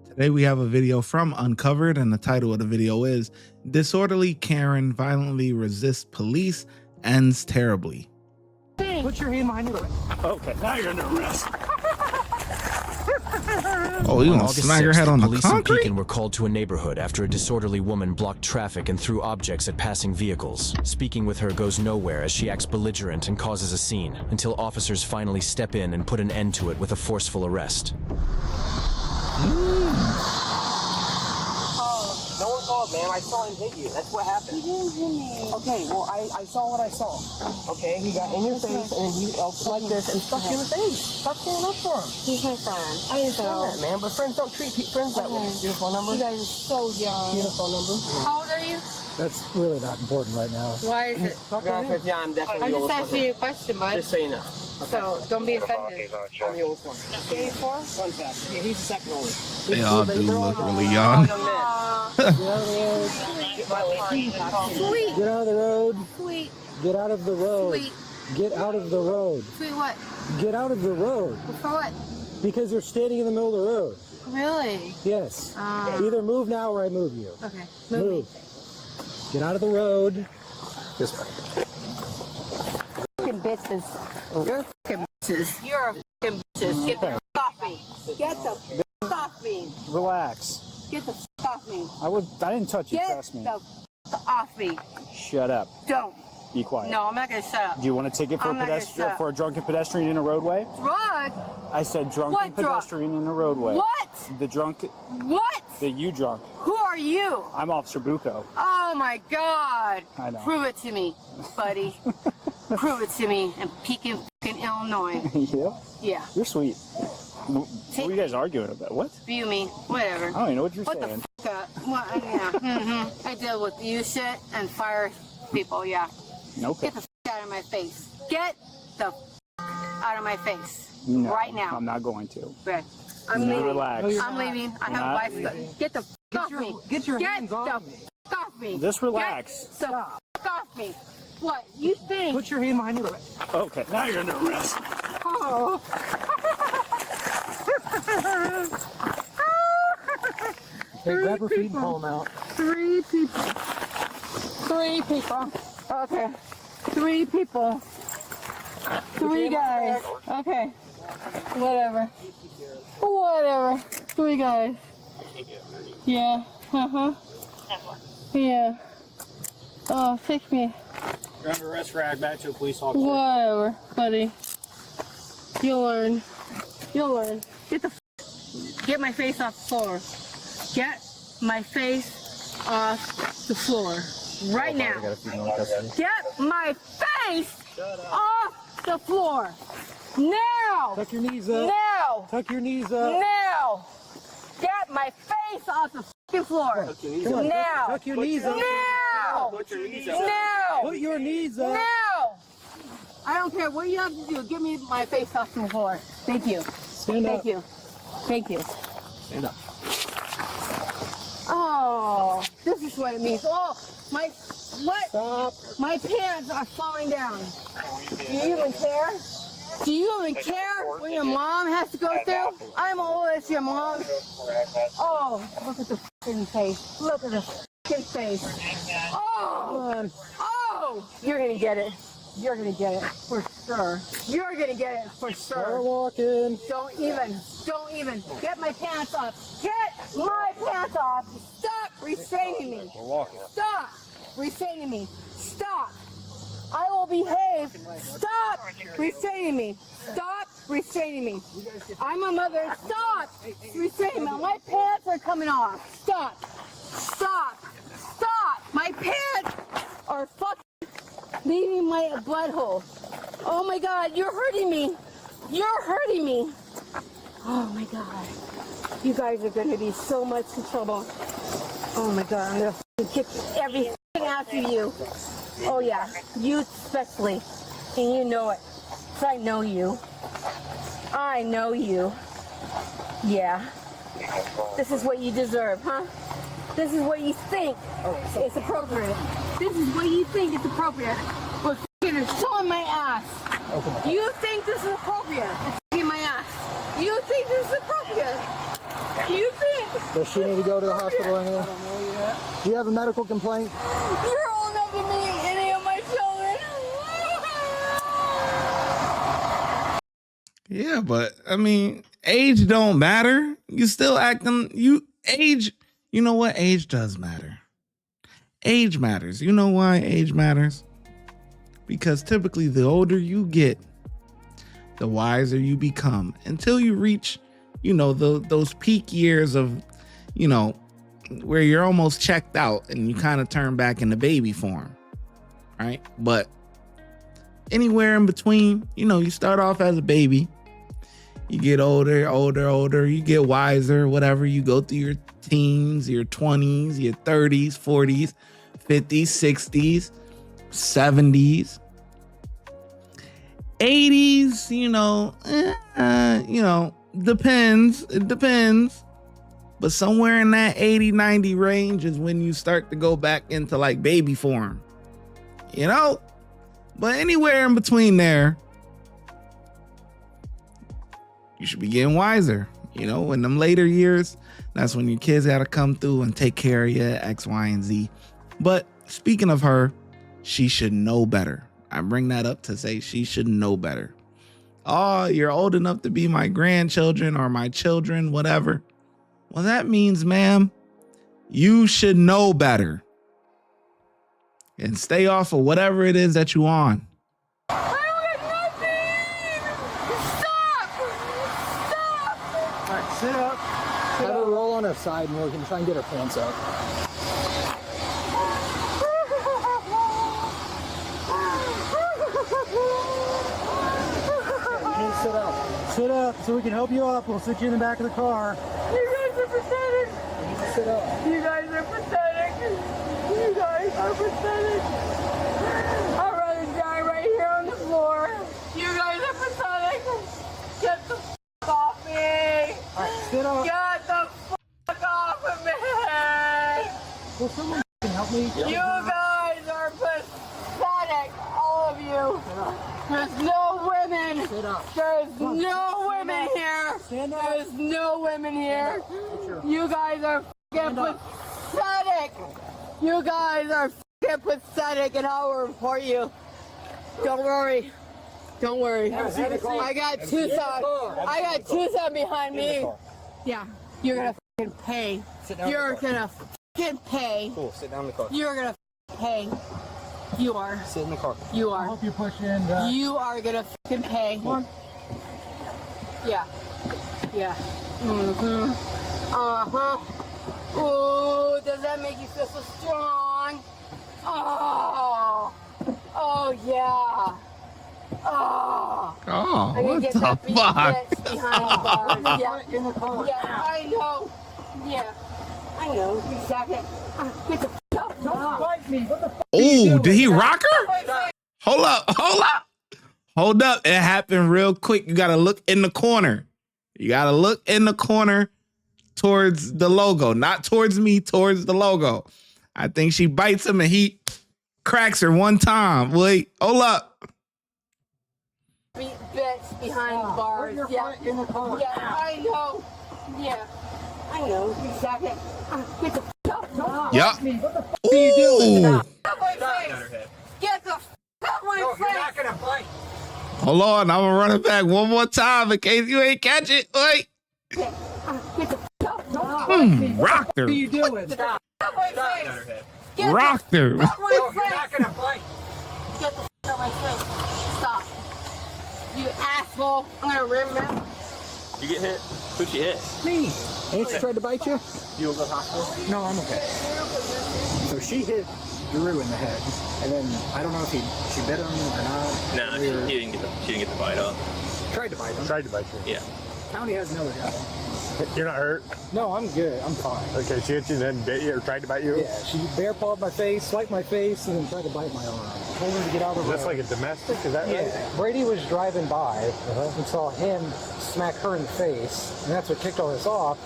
Today we have a video from Uncovered, and the title of the video is Disorderly Karen Violently Resists Police, Ends Terribly. Put your hand behind your back. Okay, now you're under arrest. Oh, you gonna smack your head on the police in concrete? Pekin were called to a neighborhood after a disorderly woman blocked traffic and threw objects at passing vehicles. Speaking with her goes nowhere as she acts belligerent and causes a scene, until officers finally step in and put an end to it with a forceful arrest. No one called, man. I saw him hit you. That's what happened. He didn't hit me. Okay, well, I saw what I saw. Okay, he got in your face and he like this and stuck you in the face. Stop standing up for him. He's my friend. I understand that, man, but friends don't treat friends that way. Your phone number? You guys are so young. Your phone number? How old are you? That's really not important right now. Why is it? Yeah, I'm definitely I'm just asking you a question, bud. Just so you know. So don't be offended. I'm the oldest one. 84? Fun fact. Yeah, he's the second oldest. They all do look really young. Sweet. Get out of the road. Sweet. Get out of the road. Sweet. Get out of the road. Sweet what? Get out of the road. For what? Because you're standing in the middle of the road. Really? Yes. Either move now or I move you. Okay. Move. Get out of the road. This way. Fucking bitches. You're fucking bitches. You're a fucking bitches. Get the f off me. Get the f off me. Relax. Get the f off me. I didn't touch you, Get trust me. the f off me. Shut up. Don't. Be quiet. No, I'm not gonna shut up. Do you want a ticket for I'm not gonna shut up. for a drunken pedestrian in a roadway? Drug? I said drunken What drunk? pedestrian in a roadway. What? The drunk. What? The you drunk. Who are you? I'm Officer Bucco. Oh my God. I know. Prove it to me, buddy. Prove it to me in Pekin, Illinois. Yep. Yeah. You're sweet. What are you guys arguing about? What? View me. Whatever. I don't even know what you're What saying. the f What? Yeah. I deal with you shit and fire people. Yeah. Okay. Get the f out of my face. Get the f out of my face. No, right now. I'm not going to. Okay. I'm No, leaving. relax. I'm leaving. I have a bicycle. Get the f off me. Get your hands off me. F off me. Just relax. Get the f off me. What? You think? Put your hand behind your back. Okay, now you're under arrest. Oh. Hey, grab her feet and pull them out. 3 people. 3 people. Okay. 3 people. 3 guys. Okay. Whatever. Whatever. 3 guys. Yeah. Uh-huh. Yeah. Oh, fix me. You're under arrest for back to a police officer. Whatever, buddy. You'll learn. You'll learn. Get my face off the floor. Get my face off the floor. Right now. Get my face off the floor. Now. Tuck your knees up. Now. Tuck your knees up. Now. Get my face off the fucking floor. Come on, Now. tuck your knees up. Now. Put your knees up. Now. Put your knees up. Now. I don't care what you have to do. Get me my face off the floor. Thank you. Stand up. Thank you. Thank you. Stand up. Oh, this is what it means. Oh, what? Stop. My pants are falling down. Do you even care? Do you even care what your mom has to go through? I'm old as your mom. Oh, look at the fucking face. Look at the fucking face. Oh, oh, you're gonna get it. You're gonna get it for sure. You're gonna get it for Start sure. walking. Don't even. Get my pants off. Get my pants off. Stop restraining me. We're walking. Stop restraining me. Stop. I will behave. Stop restraining me. Stop restraining me. I'm a mother. Stop restraining me. My pants are coming off. Stop. Stop. Stop. My pants are fucking leaving my butthole. Oh my God, you're hurting me. You're hurting me. Oh my God. You guys are going to be so much in trouble. Oh my God, I'm going to kick everything after you. Oh yeah, you especially. And you know it. 'Cause I know you. I know you. Yeah. This is what you deserve, huh? This is what you think is appropriate. This is what you think is appropriate. We're f***ing showing my ass. You think this is appropriate? It's f***ing my ass. You think this is appropriate? You think Does she need to go to the hospital or anything? Do you have a medical complaint? You're old enough to meet any of my children. Yeah, but I mean, age don't matter. You still acting, age, you know what? Age does matter. Age matters. You know why age matters? Because typically the older you get, the wiser you become until you reach, those peak years of, where you're almost checked out and you kind of turn back into baby form, right? But anywhere in between, you start off as a baby, you get older, you get wiser, whatever. You go through your teens, your 20s, your 30s, 40s, 50s, 60s, 70s, 80s, depends. It depends. But somewhere in that 80, 90 range is when you start to go back into like baby form, But anywhere in between there, you should be getting wiser. In them later years, that's when your kids had to come through and take care of you, X, Y, and Z. But speaking of her, she should know better. I bring that up to say she should know better. Oh, you're old enough to be my grandchildren or my children, whatever. Well, that means, ma'am, you should know better and stay off of whatever it is that you on. I don't get nothing. Stop. All right, sit up. Have her roll on her side and we can try and get her pants up. Sit up. Sit up so we can help you up. We'll sit you in the back of the car. You guys are pathetic. Sit up. You guys are pathetic. You guys are pathetic. I'd rather die right here on the floor. You guys are pathetic. Get the f*** off me. All right, sit up. Get the f*** off of me. Will someone help me? You guys are pathetic. All of you. There's no women. Sit up. There's no women here. Stand up. There's no women here. You guys are f***ing pathetic. You guys are f***ing pathetic, and I'll report you. Don't worry. Don't worry. I got Tucson. I got Tucson behind me. Yeah. You're gonna f***ing pay. You're gonna f***ing pay. Cool, sit down in the car. You're gonna f***ing pay. You are. Sit in the car. You I are. hope you push in. You are gonna f***ing pay. Yeah. Yeah. Mm-hmm. Uh-huh. Ooh, does that make you feel so strong? Oh. Oh, yeah. Oh. Oh, I'm gonna what get the that fuck? bitch behind the bars. Yeah. In the car. Yeah, I know. Yeah. I know. Exactly. Get the f*** up. Don't fight me. What the fuck? Oh, did he rock her? Hold up. Hold up. It happened real quick. You got to look in the corner. Towards the logo, not towards me, towards the logo. I think she bites him and he cracks her one time. Wait, hold up. Bitch behind the bars. Yeah. In the car. Yeah, I know. Yeah. I know. Exactly. Get the f*** up. Yup. What the fuck Ooh. are you doing? Out my face. Get the f*** out my face. gonna fight. Hold on, I'm gonna run it back one more time in case you ain't catch it. Wait. Get the f*** up. Rocked her. What are you doing? Out my face. Get Rocked her. the f*** out my face. gonna fight. Get the f*** out my face. Stop. You asshole. I'm gonna rim him. You get hit? Who'd she hit? Me. Ain't she tried to bite you? You will go to the hospital? No, I'm okay. So she hit Drew in the head, and then I don't know if she bit him or not. No, she didn't get the bite off. Tried to bite him. Tried to bite you. Yeah. County has another guy. You're not hurt? No, I'm good. I'm fine. Okay, she hit you and then bit you or tried to bite you? Yeah, she bear pawed my face, swiped my face, and then tried to bite my arm. Told her to get out of the That's road. like a domestic, is that right? Yeah, Brady was driving by and saw him smack her in the face, and that's what kicked all this off.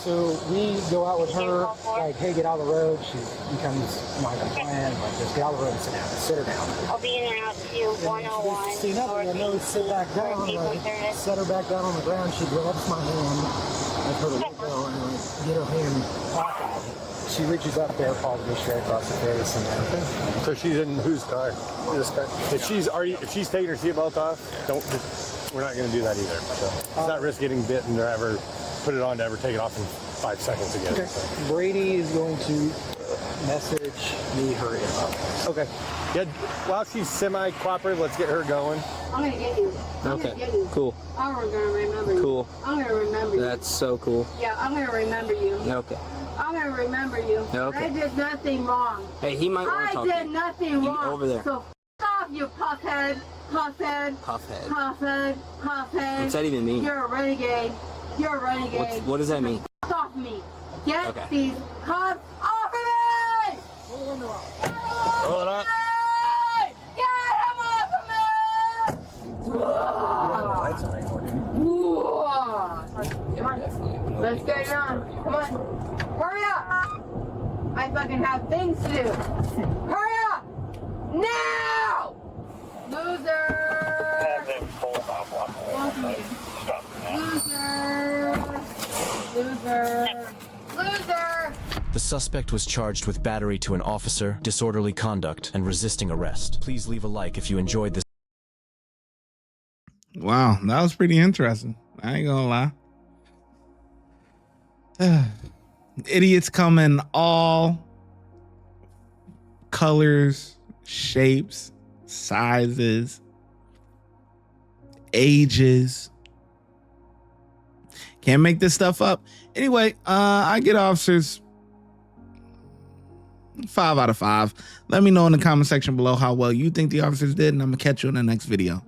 So we go out with her, like, hey, get out of the road. She becomes my compliant, like, just get out of the road and sit down. Sit her down. I'll be in and out to you, 101. See nothing, I know, sit back down, like, set her back down on the ground. She grabs my hand, like, her to let go, and like, get her hand she reaches up there, probably straight across the face, and then So she's in whose car? This car. If she's taking her seatbelt off, we're not going to do that either. So it's not risk getting bitten or ever put it on to ever take it off in 5 seconds again. okay. So. Brady is going to message me her info. Okay. Yeah. While she's semi-cooperative, let's get her going. I'm gonna get you. I'm Okay, gonna get you. cool. I'm gonna remember you. Cool. I'm gonna remember you. That's so cool. Yeah, I'm gonna remember you. Okay. I'm gonna remember you. Okay. I did nothing wrong. Hey, he might want to I talk to did you. nothing wrong. Over there. So off, you puffhead, puffhead, Puffhead. puffhead, puffhead. What's that even mean? You're a renegade. You're a renegade. What does that mean? Off me. Get Okay. these cuffs off of me! Roll it up. Get him off of me! Come on. Let's get it on. Come on. Hurry up! I fucking have things to do. Hurry up! Now! Loser! Loser! Loser! The suspect was charged with battery to an officer, disorderly conduct, and resisting arrest. Please leave a like if you enjoyed this. Wow, that was pretty interesting. I ain't gonna lie. Idiots come in all colors, shapes, sizes, ages. Can't make this stuff up. Anyway, I get officers 5 out of 5. Let me know in the comment section below how well you think the officers did, and I'm gonna catch you in the next video.